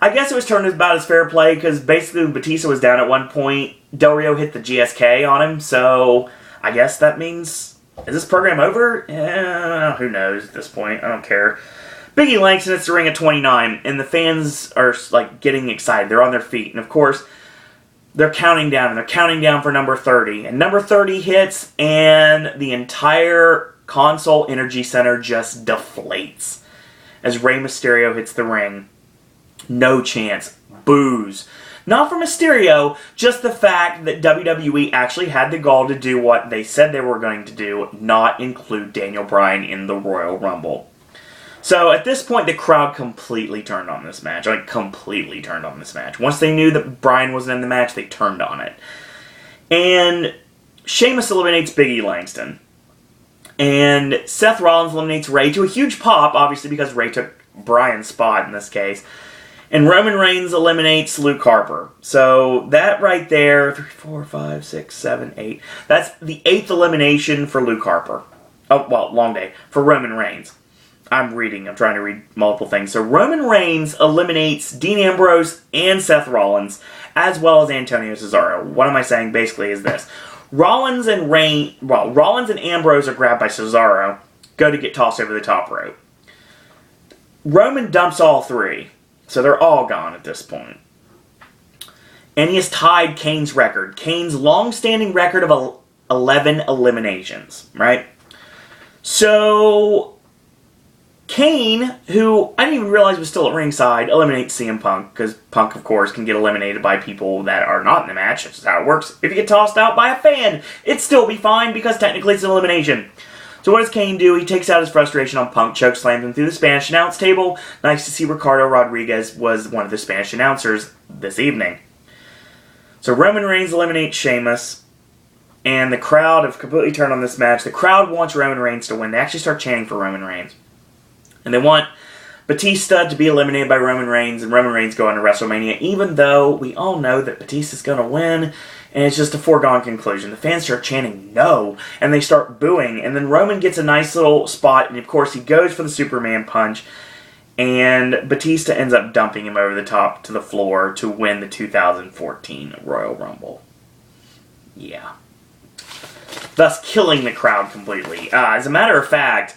I guess it was turned about as fair play, because basically when Batista was down at one point, Del Rio hit the GSK on him, so I guess that means... Is this program over? Who knows at this point. I don't care. Big E Langston hits the ring at 29, and the fans are like getting excited. They're on their feet. And of course, they're counting down, and they're counting down for number 30. And number 30 hits, and the entire console energy center just deflates as Rey Mysterio hits the ring. No chance. Boos. Not for Mysterio, just the fact that WWE actually had the gall to do what they said they were going to do, not include Daniel Bryan in the Royal Rumble. So at this point, the crowd completely turned on this match. Like, completely turned on this match. Once they knew that Bryan wasn't in the match, they turned on it. And Sheamus eliminates Big E Langston. And Seth Rollins eliminates Rey to a huge pop, obviously because Rey took Bryan's spot in this case. And Roman Reigns eliminates Luke Harper. So that right there, 3, 4, 5, 6, 7, 8. That's the 8th elimination for Luke Harper. Oh, well, long day. For Roman Reigns. I'm trying to read multiple things. So Roman Reigns eliminates Dean Ambrose and Seth Rollins, as well as Antonio Cesaro. What am I saying basically is this. Rollins and Ambrose are grabbed by Cesaro, go to get tossed over the top rope. Roman dumps all 3, so they're all gone at this point. And he has tied Kane's record. Kane's long-standing record of 11 eliminations, right? So Kane, who I didn't even realize was still at ringside, eliminates CM Punk, because Punk, of course, can get eliminated by people that are not in the match. That's just how it works. If you get tossed out by a fan, it'd still be fine, because technically it's an elimination. So what does Kane do? He takes out his frustration on Punk, chokeslams him through the Spanish announce table. Nice to see Ricardo Rodriguez was one of the Spanish announcers this evening. So Roman Reigns eliminates Sheamus, and the crowd have completely turned on this match. The crowd wants Roman Reigns to win. They actually start chanting for Roman Reigns. And they want Batista to be eliminated by Roman Reigns, and Roman Reigns go on to WrestleMania, even though we all know that Batista's going to win, and it's just a foregone conclusion. The fans start chanting no, and they start booing, and then Roman gets a nice little spot, and of course he goes for the Superman punch, and Batista ends up dumping him over the top to the floor to win the 2014 Royal Rumble. Yeah. Thus killing the crowd completely. As a matter of fact,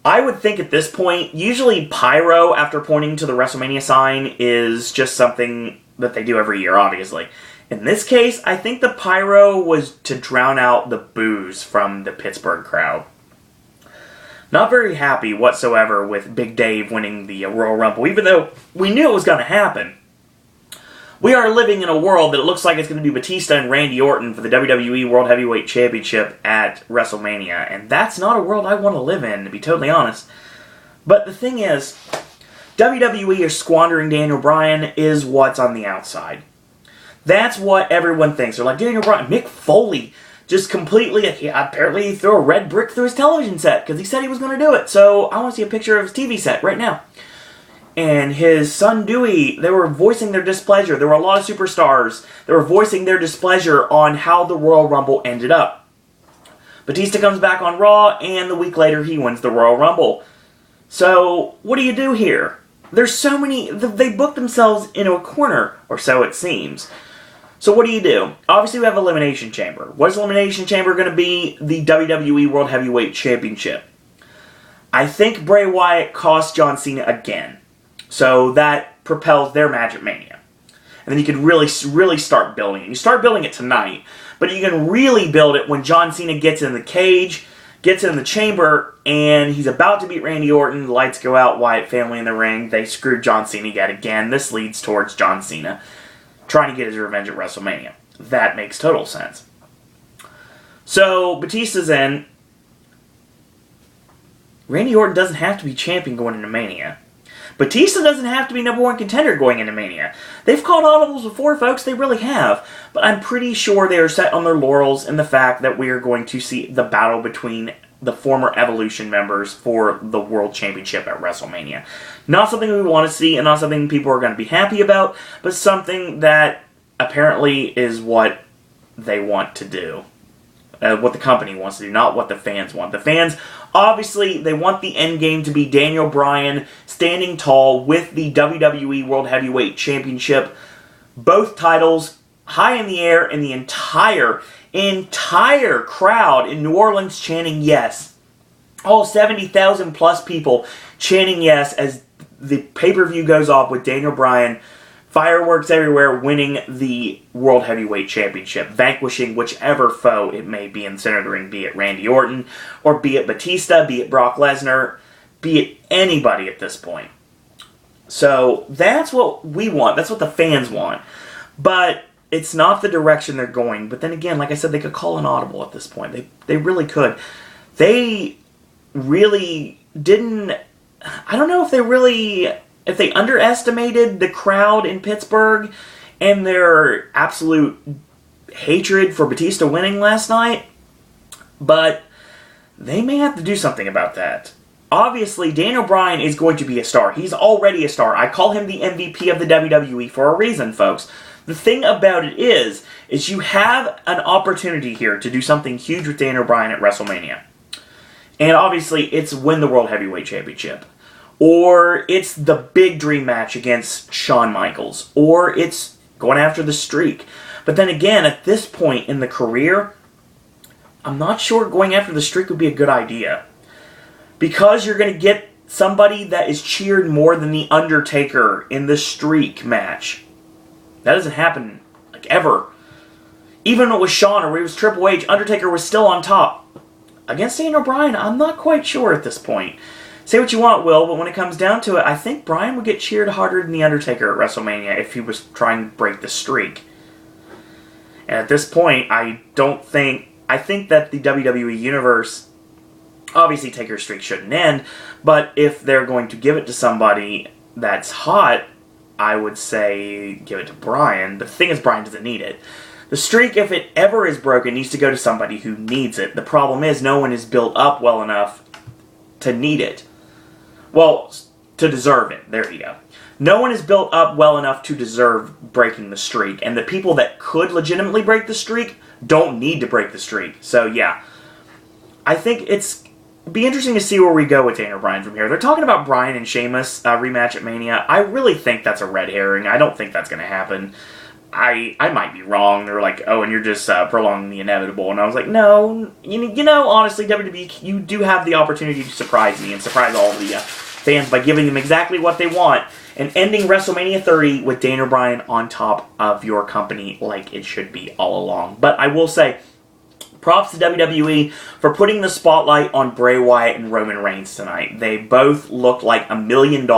I would think at this point, usually pyro after pointing to the WrestleMania sign is just something that they do every year, obviously. In this case, I think the pyro was to drown out the boos from the Pittsburgh crowd. Not very happy whatsoever with Big Dave winning the Royal Rumble, even though we knew it was going to happen. We are living in a world that it looks like it's going to be Batista and Randy Orton for the WWE World Heavyweight Championship at WrestleMania. And that's not a world I want to live in, to be totally honest. But the thing is, WWE is squandering Daniel Bryan is what's on the outside. That's what everyone thinks. They're like, Daniel Bryan, Mick Foley just completely, apparently he threw a red brick through his television set because he said he was going to do it. So I want to see a picture of his TV set right now. And his son Dewey, they were voicing their displeasure. There were a lot of superstars that were voicing their displeasure on how the Royal Rumble ended up. Batista comes back on Raw, and the week later he wins the Royal Rumble. So, what do you do here? There's so many, they booked themselves into a corner, or so it seems. So what do? Obviously we have Elimination Chamber. What is Elimination Chamber going to be? The WWE World Heavyweight Championship. I think Bray Wyatt cost John Cena again. So that propels their match at Mania. And then you can really start building it. You start building it tonight, but you can really build it when John Cena gets in the cage, gets in the chamber, and he's about to beat Randy Orton. The lights go out, Wyatt family in the ring. They screwed John Cena yet again. This leads towards John Cena trying to get his revenge at WrestleMania. That makes total sense. So Batista's in. Randy Orton doesn't have to be champion going into Mania. Batista doesn't have to be number one contender going into Mania. They've called audibles before, folks. They really have. But I'm pretty sure they are set on their laurels in the fact that we are going to see the battle between the former Evolution members for the World Championship at WrestleMania. Not something we want to see and not something people are going to be happy about, but something that apparently is what they want to do. What the company wants to do, not what the fans want. The fans, obviously, they want the end game to be Daniel Bryan standing tall with the WWE World Heavyweight Championship. Both titles high in the air, and the entire crowd in New Orleans chanting yes. All 70,000 plus people chanting yes as the pay-per-view goes off with Daniel Bryan. Fireworks everywhere, winning the World Heavyweight Championship, vanquishing whichever foe it may be in the center of the ring, be it Randy Orton, or be it Batista, be it Brock Lesnar, be it anybody at this point. So that's what we want. That's what the fans want. But it's not the direction they're going. But then again, like I said, they could call an audible at this point. They really could. They really didn't... I don't know if they underestimated the crowd in Pittsburgh and their absolute hatred for Batista winning last night, but they may have to do something about that. obviously, Daniel Bryan is going to be a star. He's already a star. I call him the MVP of the WWE for a reason, folks. The thing about it is you have an opportunity here to do something huge with Daniel Bryan at WrestleMania. And obviously, it's win the World Heavyweight Championship. Or it's the big dream match against Shawn Michaels. Or it's going after the streak. But then again, at this point in the career, I'm not sure going after the streak would be a good idea. Because you're going to get somebody that is cheered more than The Undertaker in the streak match. That doesn't happen, like, ever. Even when it was Shawn or when it was Triple H, Undertaker was still on top. Against Daniel Bryan, I'm not quite sure at this point. Say what you want, Will, but when it comes down to it, I think Bryan would get cheered harder than The Undertaker at WrestleMania if he was trying to break the streak. And at this point, I think that the WWE Universe, obviously Taker's streak shouldn't end, but if they're going to give it to somebody that's hot, I would say give it to Bryan. But the thing is, Bryan doesn't need it. The streak, if it ever is broken, needs to go to somebody who needs it. The problem is no one is built up well enough to need it. Well, to deserve it. There you go. No one is built up well enough to deserve breaking the streak. And the people that could legitimately break the streak don't need to break the streak. So, yeah. I think it'd be interesting to see where we go with Daniel Bryan from here. They're talking about Bryan and Sheamus rematch at Mania. I really think that's a red herring. I don't think that's going to happen. I might be wrong. They're like, oh, and you're just prolonging the inevitable. And I was like, no. You know, honestly, WWE, you do have the opportunity to surprise me and surprise all the fans by giving them exactly what they want and ending WrestleMania 30 with Daniel Bryan on top of your company like it should be all along. But I will say, props to WWE for putting the spotlight on Bray Wyatt and Roman Reigns tonight. They both looked like $1 million,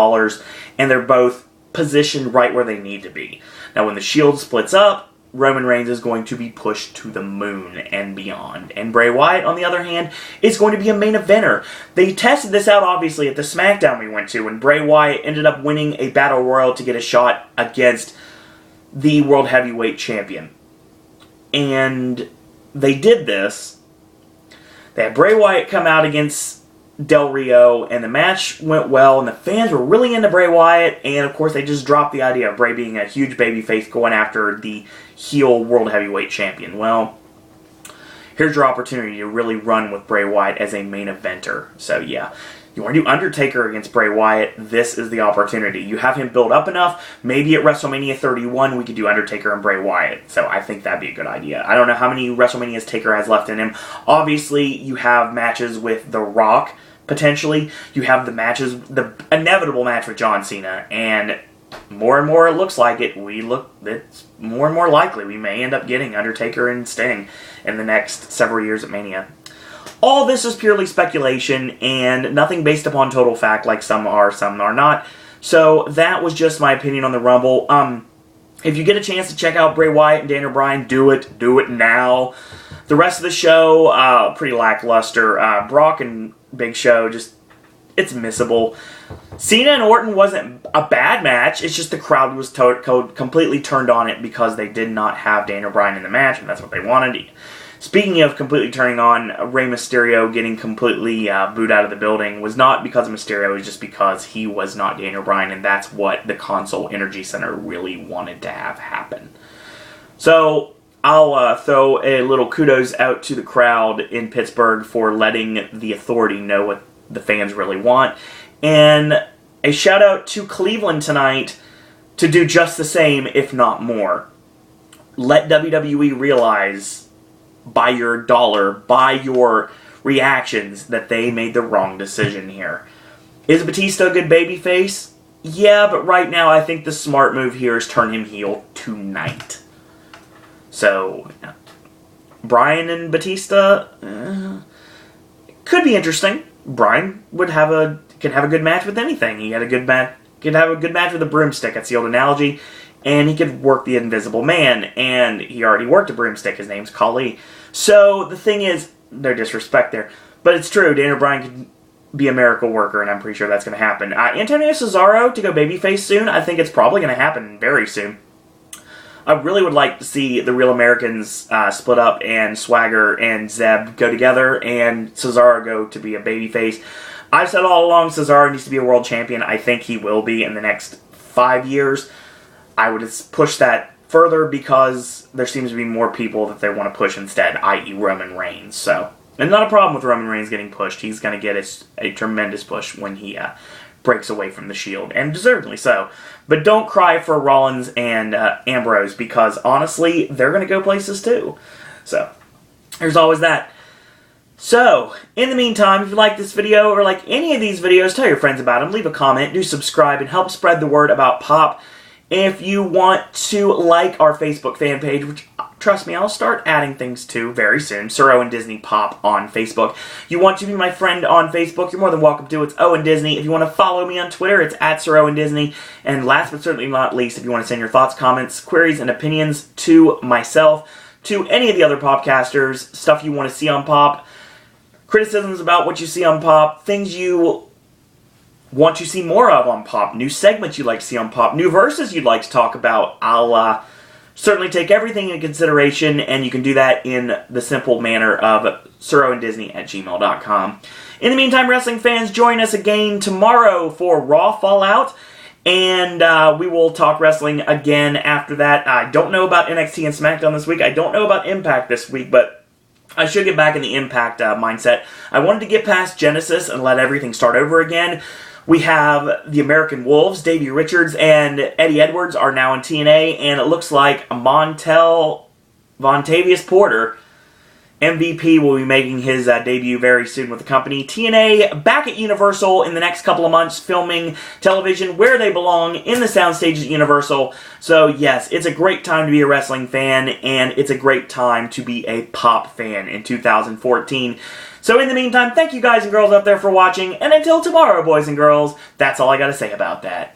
and they're both positioned right where they need to be. Now, when the Shield splits up, Roman Reigns is going to be pushed to the moon and beyond. And Bray Wyatt, on the other hand, is going to be a main eventer. They tested this out, obviously, at the SmackDown we went to, when Bray Wyatt ended up winning a Battle Royal to get a shot against the World Heavyweight Champion. And they did this. They had Bray Wyatt come out against Del Rio, and the match went well, and the fans were really into Bray Wyatt, and of course they just dropped the idea of Bray being a huge babyface going after the heel World Heavyweight Champion. Well, here's your opportunity to really run with Bray Wyatt as a main eventer. So yeah, you want to do Undertaker against Bray Wyatt, this is the opportunity. You have him build up enough, maybe at WrestleMania 31 we could do Undertaker and Bray Wyatt. So I think that'd be a good idea. I don't know how many WrestleManias Taker has left in him. Obviously, you have matches with The Rock, potentially. You have the inevitable match with John Cena, and more it looks like it's more and more likely we may end up getting Undertaker and Sting in the next several years at Mania. All this is purely speculation and nothing based upon total fact, like some are not. So that was just my opinion on the Rumble. If you get a chance to check out Bray Wyatt and Daniel Bryan, do it now. The rest of the show, pretty lackluster. Brock and Big Show, it's missable. Cena and Orton wasn't a bad match. It's just the crowd was completely turned on it because they did not have Daniel Bryan in the match, and that's what they wanted. Speaking of completely turning on, Rey Mysterio getting completely booed out of the building was not because of Mysterio, it was just because he was not Daniel Bryan, and that's what the Console Energy Center really wanted to have happen. So I'll throw a little kudos out to the crowd in Pittsburgh for letting the Authority know what the fans really want. And a shout out to Cleveland tonight to do just the same, if not more. Let WWE realize by your dollar, by your reactions, that they made the wrong decision here. Is Batista a good babyface? Yeah, but right now I think the smart move here is turn him heel tonight. So, Bryan and Batista could be interesting. Bryan could have a good match with anything. He had a good match. Could have a good match with a broomstick. That's the old analogy. And he could work the Invisible Man. And he already worked a broomstick. His name's Khali. So the thing is, no disrespect there, but it's true. Daniel Bryan could be a miracle worker, and I'm pretty sure that's going to happen. Antonio Cesaro to go babyface soon. I think it's probably going to happen very soon. I really would like to see the Real Americans split up and Swagger and Zeb go together and Cesaro go to be a babyface. I've said all along Cesaro needs to be a world champion. I think he will be in the next 5 years. I would push that further because there seems to be more people that they want to push instead, i.e. Roman Reigns. So, and not a problem with Roman Reigns getting pushed. He's going to get a tremendous push when he breaks away from the Shield, and deservedly so. But don't cry for Rollins and Ambrose, because honestly, they're going to go places too. So, there's always that. So, in the meantime, if you like this video or like any of these videos, tell your friends about them, leave a comment, do subscribe, and help spread the word about Pop. If you want to like our Facebook fan page, which, trust me, I'll start adding things to very soon, Sir Owen Disney Pop on Facebook. You want to be my friend on Facebook, you're more than welcome to. It's Owen Disney. If you want to follow me on Twitter, it's @Sir Owen Disney. And last but certainly not least, if you want to send your thoughts, comments, queries, and opinions to myself, to any of the other Popcasters, stuff you want to see on Pop, criticisms about what you see on Pop, things you want to see more of on Pop, new segments you'd like to see on Pop, new verses you'd like to talk about, I'll certainly take everything into consideration, and you can do that in the simple manner of SirOwenDisney@gmail.com. In the meantime, wrestling fans, join us again tomorrow for Raw Fallout, and we will talk wrestling again after that. I don't know about NXT and SmackDown this week. I don't know about Impact this week, but I should get back in the Impact mindset. I wanted to get past Genesis and let everything start over again. We have the American Wolves, Davey Richards and Eddie Edwards are now in TNA, and it looks like Montel Vontavious Porter, MVP, will be making his debut very soon with the company. TNA back at Universal in the next couple of months, filming television where they belong, in the soundstage at Universal. So yes, it's a great time to be a wrestling fan, and it's a great time to be a Pop fan in 2014. So in the meantime, thank you guys and girls out there for watching, and until tomorrow, boys and girls, that's all I gotta say about that.